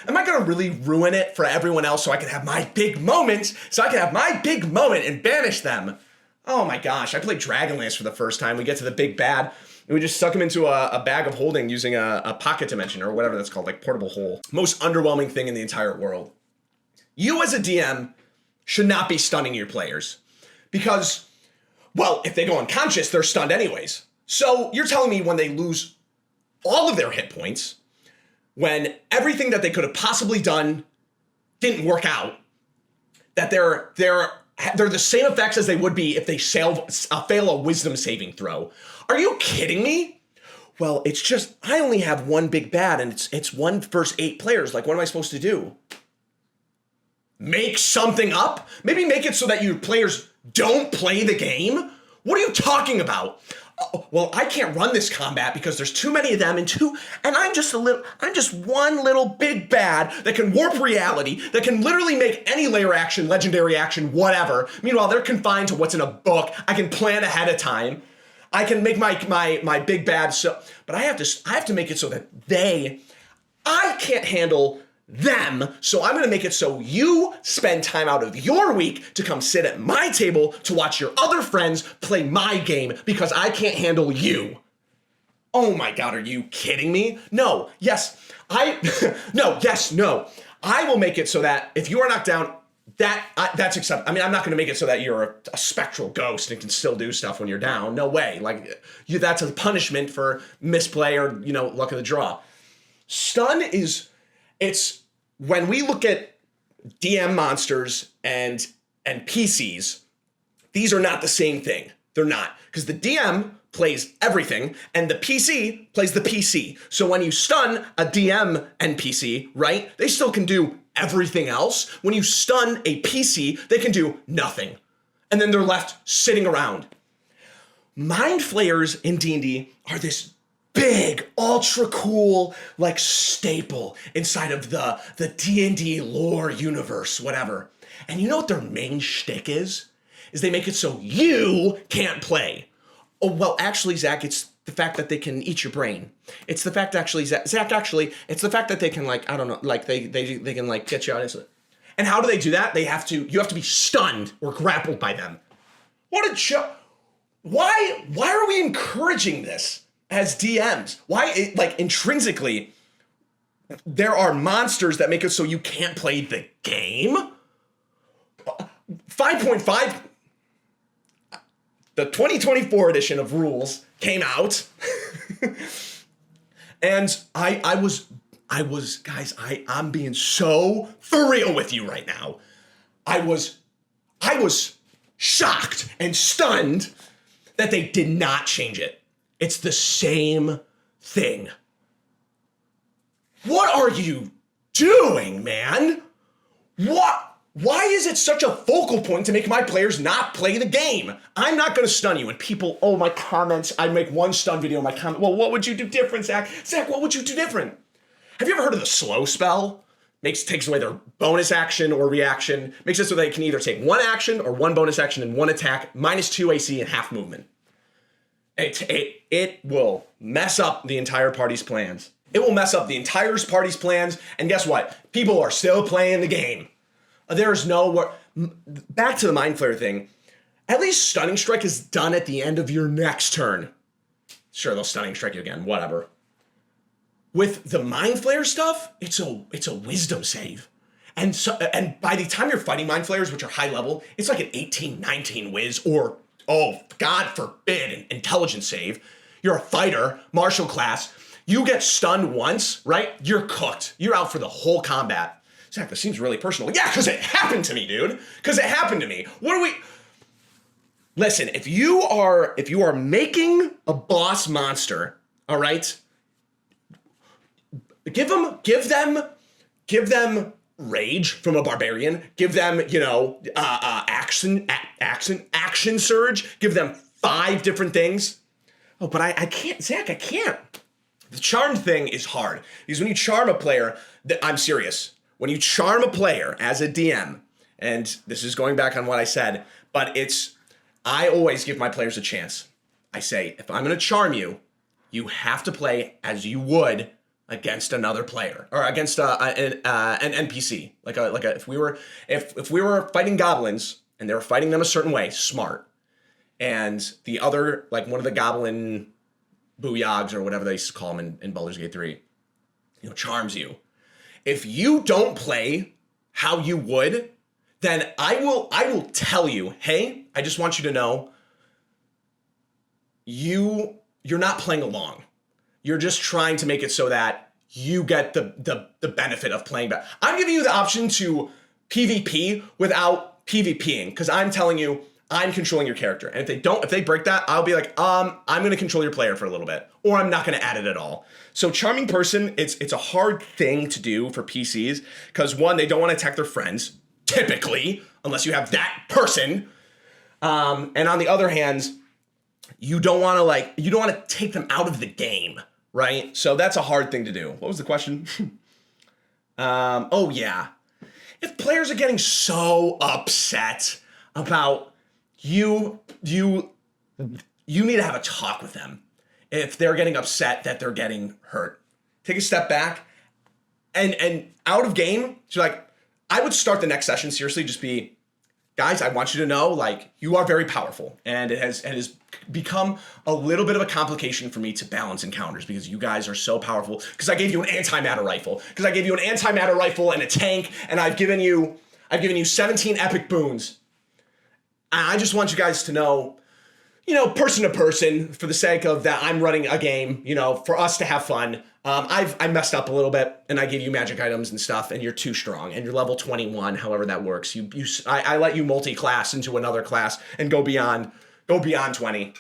Am I going to really ruin it for everyone else so I can have my big moment? And banish them? Oh my gosh, I played Dragonlance for the first time. We get to the big bad, and we just suck him into a bag of holding using a pocket dimension, or whatever that's called, like portable hole. Most underwhelming thing in the entire world. You as a DM should not be stunning your players. Because, well, if they go unconscious, they're stunned anyways. So you're telling me when they lose all of their hit points, when everything that they could have possibly done didn't work out, that they're the same effects as they would be if they fail a wisdom saving throw. Are you kidding me? Well, it's just, I only have one big bad, and it's 1 versus 8 players. Like, what am I supposed to do? Make something up? Maybe make it so that your players don't play the game? What are you talking about? Well, I can't run this combat because there's too many of them, and I'm just one little big bad that can warp reality, that can literally make any layer action, legendary action, whatever. Meanwhile, they're confined to what's in a book. I can plan ahead of time. I can make my big bad but I have to make it so that I can't handle them, so I'm going to make it so you spend time out of your week to come sit at my table to watch your other friends play my game because I can't handle you. Oh my God, are you kidding me? No, yes, no. I will make it so that if you are knocked down, that's acceptable. I mean, I'm not going to make it so that you're a spectral ghost and can still do stuff when you're down. No way. Like, that's a punishment for misplay or, luck of the draw. Stun it's when we look at DM monsters and PCs, these are not the same thing. They're not. Because the DM plays everything and the PC plays the PC. So when you stun a DM NPC, right, they still can do everything else. When you stun a PC, they can do nothing. And then they're left sitting around. Mind Flayers in D&D are this big, ultra cool, like staple inside of the D&D lore universe, whatever. And you know what their main shtick is? Is they make it so you can't play. Oh, well, actually, Zach, it's the fact that they can eat your brain. It's the fact, actually, Zach, it's the fact that they can, like, I don't know, like, they can, like, get you out of it. And how do they do that? You have to be stunned or grappled by them. What a joke. Why are we encouraging this? As DMs, intrinsically, there are monsters that make it so you can't play the game? 5.5, the 2024 edition of rules came out, and I'm being so for real with you right now. I was shocked and stunned that they did not change it. It's the same thing. What are you doing, man? Why is it such a focal point to make my players not play the game? I'm not going to stun you. And people, my comments, I make one stun video in my comment. Well, what would you do different, Zach? Zach, what would you do different? Have you ever heard of the slow spell? Takes away their bonus action or reaction. Makes it so they can either take one action or one bonus action and one attack, -2 AC and half movement. It will mess up the entire party's plans. It will mess up the entire party's plans. And guess what? People are still playing the game. There's back to the Mind Flayer thing. At least Stunning Strike is done at the end of your next turn. Sure, they'll Stunning Strike you again, whatever. With the Mind Flayer stuff, it's a wisdom save. And by the time you're fighting Mind Flayers, which are high level, it's like an 18, 19 whiz, or, oh, God forbid, an intelligence save. You're a fighter, martial class. You get stunned once, right? You're cooked. You're out for the whole combat. Zach, this seems really personal. Yeah, because it happened to me, dude. Because it happened to me. Listen, if you are making a boss monster, all right, give them rage from a barbarian. Give them, action surge. Give them 5 different things. Oh, but I can't, Zach, I can't. The charm thing is hard because when you charm a player, I'm serious. When you charm a player as a DM, and this is going back on what I said, But I always give my players a chance. I say, if I'm going to charm you, you have to play as you would against another player or against an NPC. If we were fighting goblins and they were fighting them a certain way, smart, and the other, like one of the goblin booyags or whatever they used to call them in Baldur's Gate 3, charms you. If you don't play how you would, then I will tell you, hey, I just want you to know you're not playing along. You're just trying to make it so that you get the benefit of playing back. I'm giving you the option to PvP without PvPing, because I'm telling you, I'm controlling your character. And if they break that, I'll be like, I'm going to control your player for a little bit, or I'm not going to add it at all. So charming person, it's a hard thing to do for PCs, because one, they don't want to attack their friends, typically, unless you have that person. And on the other hand, you don't want to take them out of the game, right? So that's a hard thing to do. What was the question? Oh yeah. If players are getting so upset about you need to have a talk with them. If they're getting upset that they're getting hurt, take a step back and out of game. So like, I would start the next session seriously, just be, guys, I want you to know, like, you are very powerful, and it has become a little bit of a complication for me to balance encounters because you guys are so powerful. Because I gave you an antimatter rifle, and a tank, and I've given you 17 epic boons. I just want you guys to know, person to person, for the sake of that, I'm running a game, for us to have fun. I messed up a little bit, and I gave you magic items and stuff, and you're too strong, and you're level 21, however that works. I let you multi-class into another class and go beyond 20,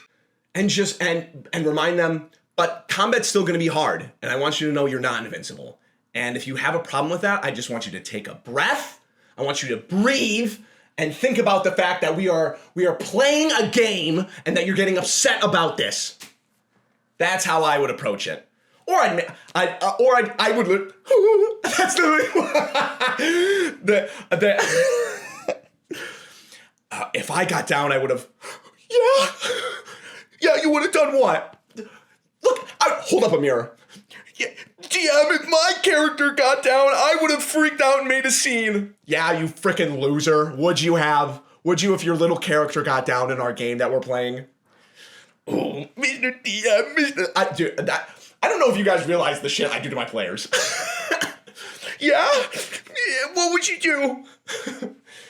and remind them. But combat's still going to be hard, and I want you to know you're not invincible. And if you have a problem with that, I just want you to take a breath. I want you to breathe and think about the fact that we are playing a game and that you're getting upset about this. That's how I would approach it. Or I would. That's if I got down, I would have. Yeah. You would have done what? Look, hold up a mirror. Yeah, DM, if my character got down, I would have freaked out and made a scene. Yeah, you freaking loser. Would you if your little character got down in our game that we're playing? Oh, Mr. DM, I don't know if you guys realize the shit I do to my players. Yeah? What would you do?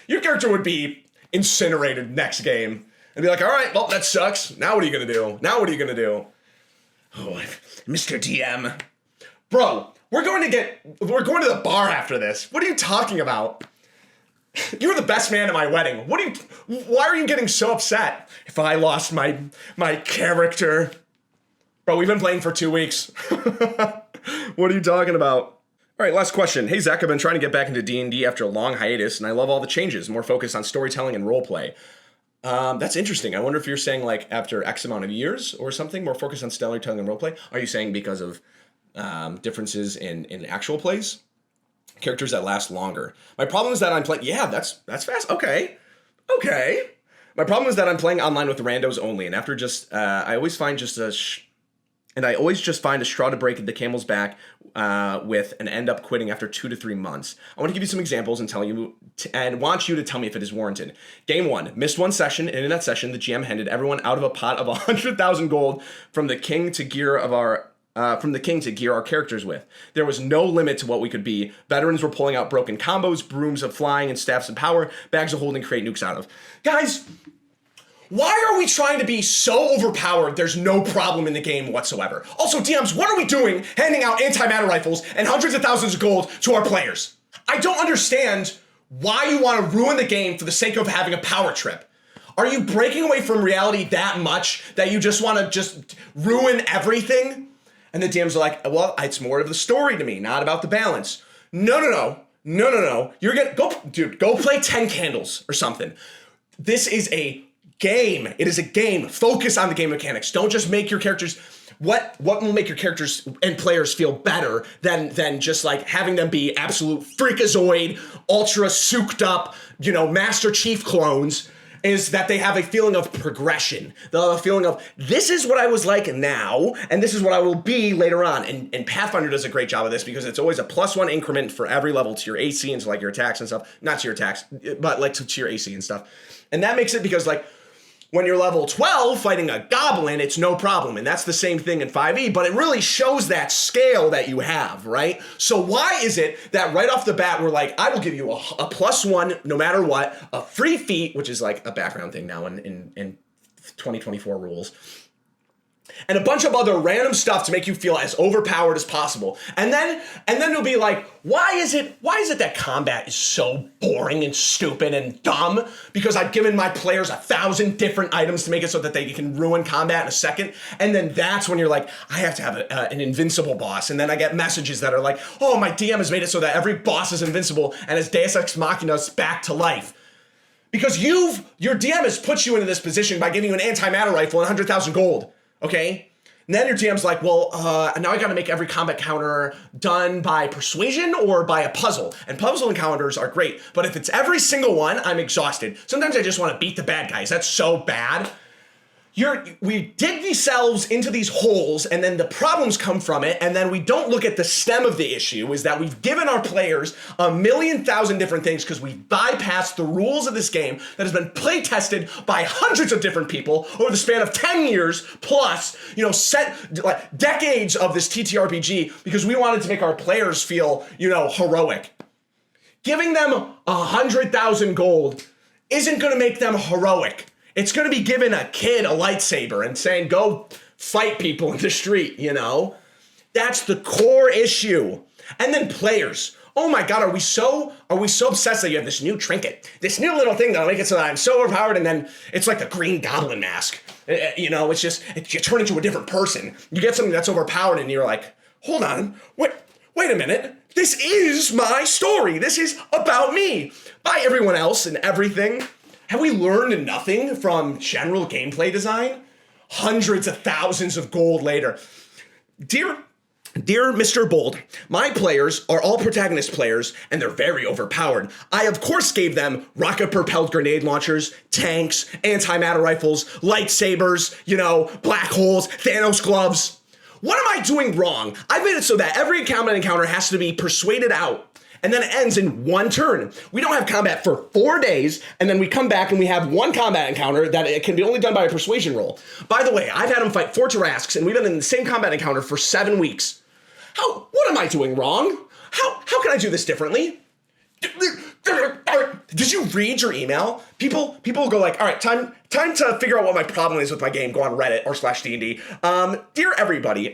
Your character would be incinerated next game. And be like, all right, well, that sucks. Now what are you going to do? Oh, Mr. DM. Bro, we're going to the bar after this. What are you talking about? You were the best man at my wedding. Why are you getting so upset? If I lost my character. Bro, we've been playing for 2 weeks. What are you talking about? All right, last question. Hey, Zach, I've been trying to get back into D&D after a long hiatus, and I love all the changes. More focus on storytelling and roleplay. That's interesting. I wonder if you're saying, like, after X amount of years or something, more focus on storytelling and roleplay. Are you saying because of differences in actual plays? Characters that last longer. My problem is that I'm playing... Yeah, that's fast. Okay. My problem is that I'm playing online with randos only, and after just... I always find just a straw to break the camel's back with and end up quitting after 2 to 3 months. I want to give you some examples and want you to tell me if it is warranted. Game 1, missed one session, and in that session, the GM handed everyone out of a pot of 100,000 gold from the king to gear our characters with. There was no limit to what we could be. Veterans were pulling out broken combos, brooms of flying, and staffs of power, bags of holding, create nukes out of. Guys, why are we trying to be so overpowered there's no problem in the game whatsoever? Also, DMs, what are we doing handing out antimatter rifles and hundreds of thousands of gold to our players? I don't understand why you want to ruin the game for the sake of having a power trip. Are you breaking away from reality that much that you just want to just ruin everything? And the DMs are like, well, it's more of the story to me, not about the balance. No. You're gonna go play 10 candles or something. This is a game. It is a game. Focus on the game mechanics. Don't just make your characters... What will make your characters and players feel better than just like having them be absolute freakazoid, ultra souped up, Master Chief clones is that they have a feeling of progression. They'll have a feeling of, this is what I was like now, and this is what I will be later on. And Pathfinder does a great job of this because it's always a +1 increment for every level to your AC and to like your attacks and stuff. Not to your attacks, but like to your AC and stuff. And that makes it because like, when you're level 12 fighting a goblin, it's no problem. And that's the same thing in 5e, but it really shows that scale that you have, right? So why is it that right off the bat, we're like, I will give you a +1 no matter what, a free feat, which is like a background thing now in 2024 rules, and a bunch of other random stuff to make you feel as overpowered as possible. And then it'll be like, why is it that combat is so boring and stupid and dumb? Because I've given my players 1,000 different items to make it so that they can ruin combat in a second. And then that's when you're like, I have to have an invincible boss. And then I get messages that are like, oh, my DM has made it so that every boss is invincible and his Deus Ex Machina's back to life. Because your DM has put you into this position by giving you an antimatter rifle and 100,000 gold. Okay? And then your GM's like, well, now I gotta make every combat counter done by persuasion or by a puzzle. And puzzle encounters are great, but if it's every single one, I'm exhausted. Sometimes I just wanna beat the bad guys. That's so bad. We dig ourselves into these holes and then the problems come from it, and then we don't look at the stem of the issue, is that we've given our players 1,000,000 different things because we've bypassed the rules of this game that has been play tested by hundreds of different people over the span of 10 years plus, like decades of this TTRPG, because we wanted to make our players feel, heroic. Giving them 100,000 gold isn't gonna make them heroic. It's going to be giving a kid a lightsaber and saying, go fight people in the street, That's the core issue. And then players. Oh my God, are we so obsessed that you have this new trinket, this new little thing that'll make it so that I'm so overpowered, and then it's like the Green Goblin mask. It's just, you turn into a different person. You get something that's overpowered and you're like, hold on, wait a minute. This is my story. This is about me. By everyone else and everything. Have we learned nothing from general gameplay design? Hundreds of thousands of gold later. Dear Mr. Bold, my players are all protagonist players, and they're very overpowered. I, of course, gave them rocket-propelled grenade launchers, tanks, antimatter rifles, lightsabers, black holes, Thanos gloves. What am I doing wrong? I've made it so that every combat encounter has to be persuaded out, and then it ends in one turn. We don't have combat for 4 days, and then we come back and we have one combat encounter that it can be only done by a persuasion roll. By the way, I've had them fight 4 Tarasques, and we've been in the same combat encounter for 7 weeks. What am I doing wrong? How can I do this differently? Did you read your email? People go like, all right, time to figure out what my problem is with my game. Go on Reddit or /D&D. Dear everybody.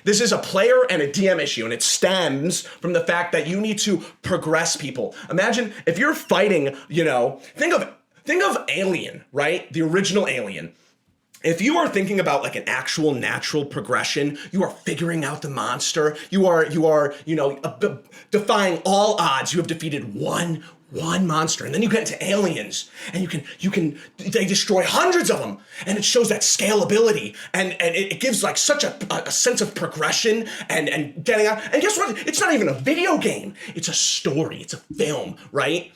This is a player and a DM issue, and it stems from the fact that you need to progress people. Imagine if you're fighting, think of Alien, right? The original Alien. If you are thinking about like an actual natural progression, you are figuring out the monster. You are defying all odds. You have defeated one monster, and then you get into aliens, and they destroy hundreds of them, and it shows that scalability, and it gives like such a sense of progression and getting out. And guess what? It's not even a video game. It's a story. It's a film, right?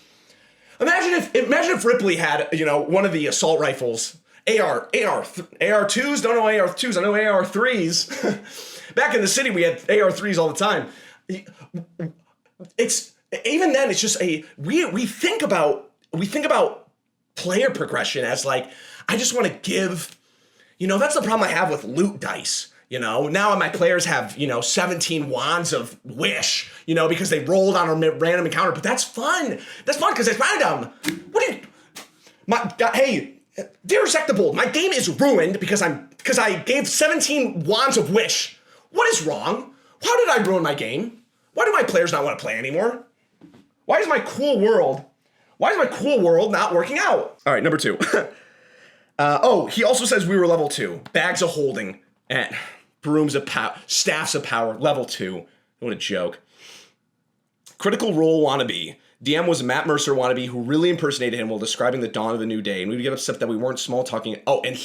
Imagine if Ripley had one of the assault rifles. AR2s, don't know AR2s, I know AR3s. Back in the city, we had AR3s all the time. Even then, it's just we think about player progression as like, I just want to give, that's the problem I have with loot dice. Now my players have, 17 wands of wish, because they rolled on a random encounter, but that's fun. That's fun because it's random. Hey, dear Zach the Bold, my game is ruined because I gave 17 wands of wish. What is wrong? How did I ruin my game? Why do my players not want to play anymore? Why is my cool world not working out? All right, number 2. He also says we were level 2. Bags of holding and brooms of power, staffs of power, level 2. What a joke. Critical Role wannabe. DM was a Matt Mercer wannabe who really impersonated him while describing the dawn of a new day, and we would get upset that we weren't small talking. Oh, and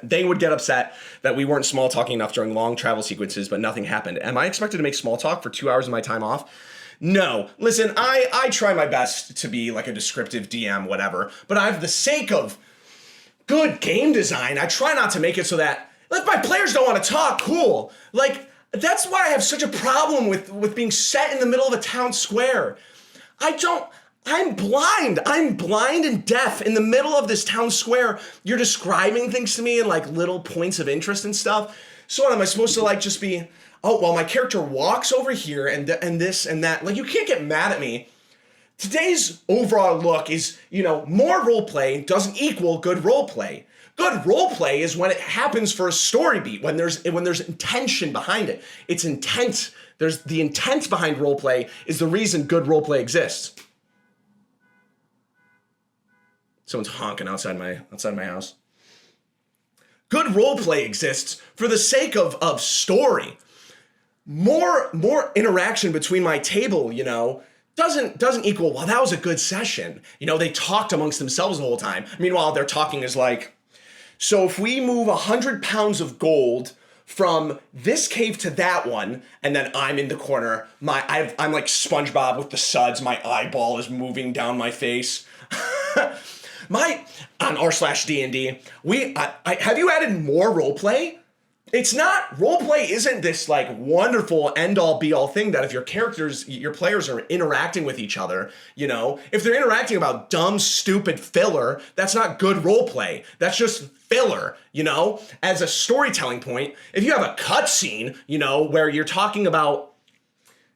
they would get upset that we weren't small talking enough during long travel sequences, but nothing happened. Am I expected to make small talk for 2 hours of my time off? No. Listen, I try my best to be like a descriptive DM, whatever, but I have the sake of good game design, I try not to make it so that, if my players don't want to talk, cool. Like, that's why I have such a problem with being set in the middle of a town square. I'm blind. I'm blind and deaf in the middle of this town square. You're describing things to me and like little points of interest and stuff. So what am I supposed to like just be, oh, well, my character walks over here and this and that. Like, you can't get mad at me. Today's overall look is, more roleplay doesn't equal good roleplay. Good roleplay is when it happens for a story beat, when there's intention behind it. It's intent. There's the intent behind roleplay is the reason good roleplay exists. Someone's honking outside my house. Good roleplay exists for the sake of story. More interaction between my table, doesn't equal, well, that was a good session. They talked amongst themselves the whole time. Meanwhile, their talking is like, so if we move 100 pounds of gold from this cave to that one, and then I'm in the corner, I'm like SpongeBob with the suds, my eyeball is moving down my face. On r/D&D, have you added more roleplay? It's not, roleplay isn't this like wonderful end-all be-all thing that if your players are interacting with each other, if they're interacting about dumb, stupid filler, that's not good roleplay. That's just filler, as a storytelling point. If you have a cutscene, where you're talking about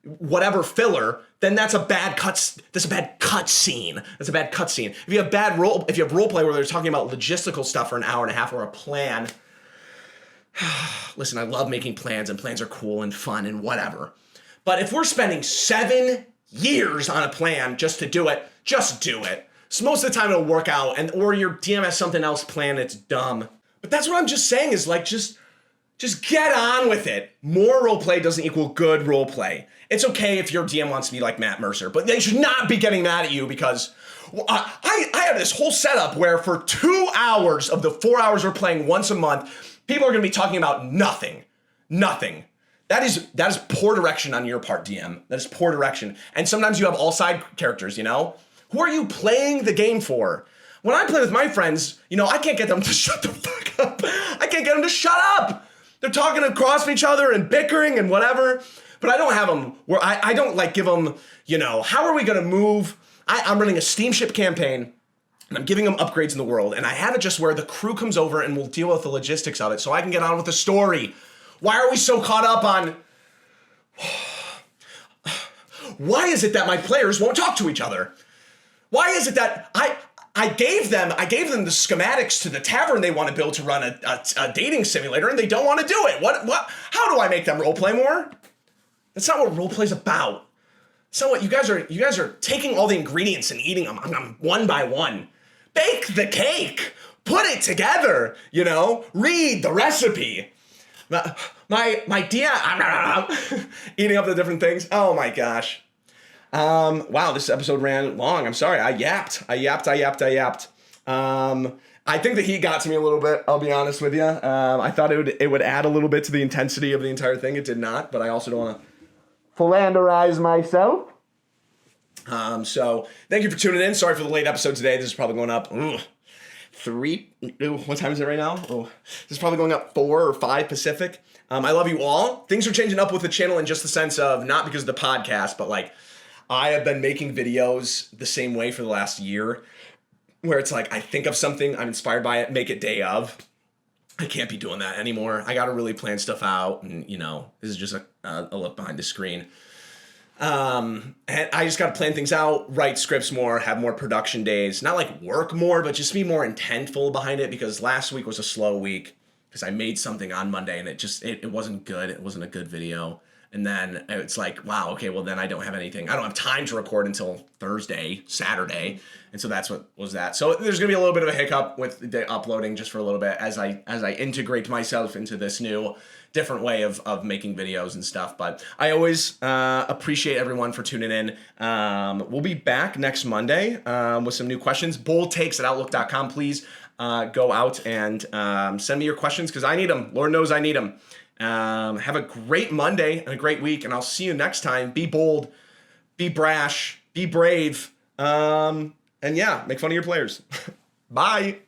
whatever filler, then that's a bad cutscene. That's a bad cutscene. If you have roleplay where they're talking about logistical stuff for an hour and a half or a plan, listen, I love making plans, and plans are cool and fun and whatever. But if we're spending 7 years on a plan just to do it, just do it. So most of the time it'll work out, or your DM has something else planned, it's dumb. But that's what I'm just saying is like, just get on with it. More roleplay doesn't equal good roleplay. It's okay if your DM wants to be like Matt Mercer, but they should not be getting mad at you because I have this whole setup where for 2 hours of the 4 hours we're playing once a month, people are going to be talking about nothing. Nothing. That is poor direction on your part, DM. That is poor direction. And sometimes you have all side characters, Who are you playing the game for? When I play with my friends, I can't get them to shut the fuck up. I can't get them to shut up. They're talking across each other and bickering and whatever. But I don't have them where I don't like give them, how are we going to move? I'm running a steamship campaign. And I'm giving them upgrades in the world, and I have it just where the crew comes over and we'll deal with the logistics of it so I can get on with the story. Why are we so caught up on... Why is it that my players won't talk to each other? Why is it that I gave them the schematics to the tavern they want to build to run a dating simulator, and they don't want to do it? How do I make them roleplay more? That's not what roleplay's about. So what, you guys are taking all the ingredients and eating them one by one. Bake the cake. Put it together, Read the recipe. My dear, eating up the different things. Oh my gosh. Wow, this episode ran long. I'm sorry. I yapped. I think the heat got to me a little bit, I'll be honest with you. I thought it would add a little bit to the intensity of the entire thing. It did not, but I also don't want to philanderize myself. So thank you for tuning in. Sorry for the late episode today. This is probably going up what time is it right now? This is probably going up 4 or 5 Pacific. I love you all. Things are changing up with the channel in just the sense of not because of the podcast, but like I have been making videos the same way for the last year where it's like I think of something, I'm inspired by it, make it day of. I can't be doing that anymore. I got to really plan stuff out, and this is just a look behind the screen. And I just got to plan things out, write scripts more, have more production days, not like work more, but just be more intentful behind it, because last week was a slow week because I made something on Monday and it wasn't good. It wasn't a good video. And then it's like, wow, okay, well then I don't have anything. I don't have time to record until Saturday. And so that's what was that. So there's going to be a little bit of a hiccup with the uploading just for a little bit as I integrate myself into this new different way of making videos and stuff. But I always appreciate everyone for tuning in. We'll be back next Monday with some new questions. boldtakes@outlook.com. Please go out and send me your questions because I need them. Lord knows I need them. Have a great Monday and a great week, and I'll see you next time. Be bold, be brash, be brave, and yeah, make fun of your players. Bye.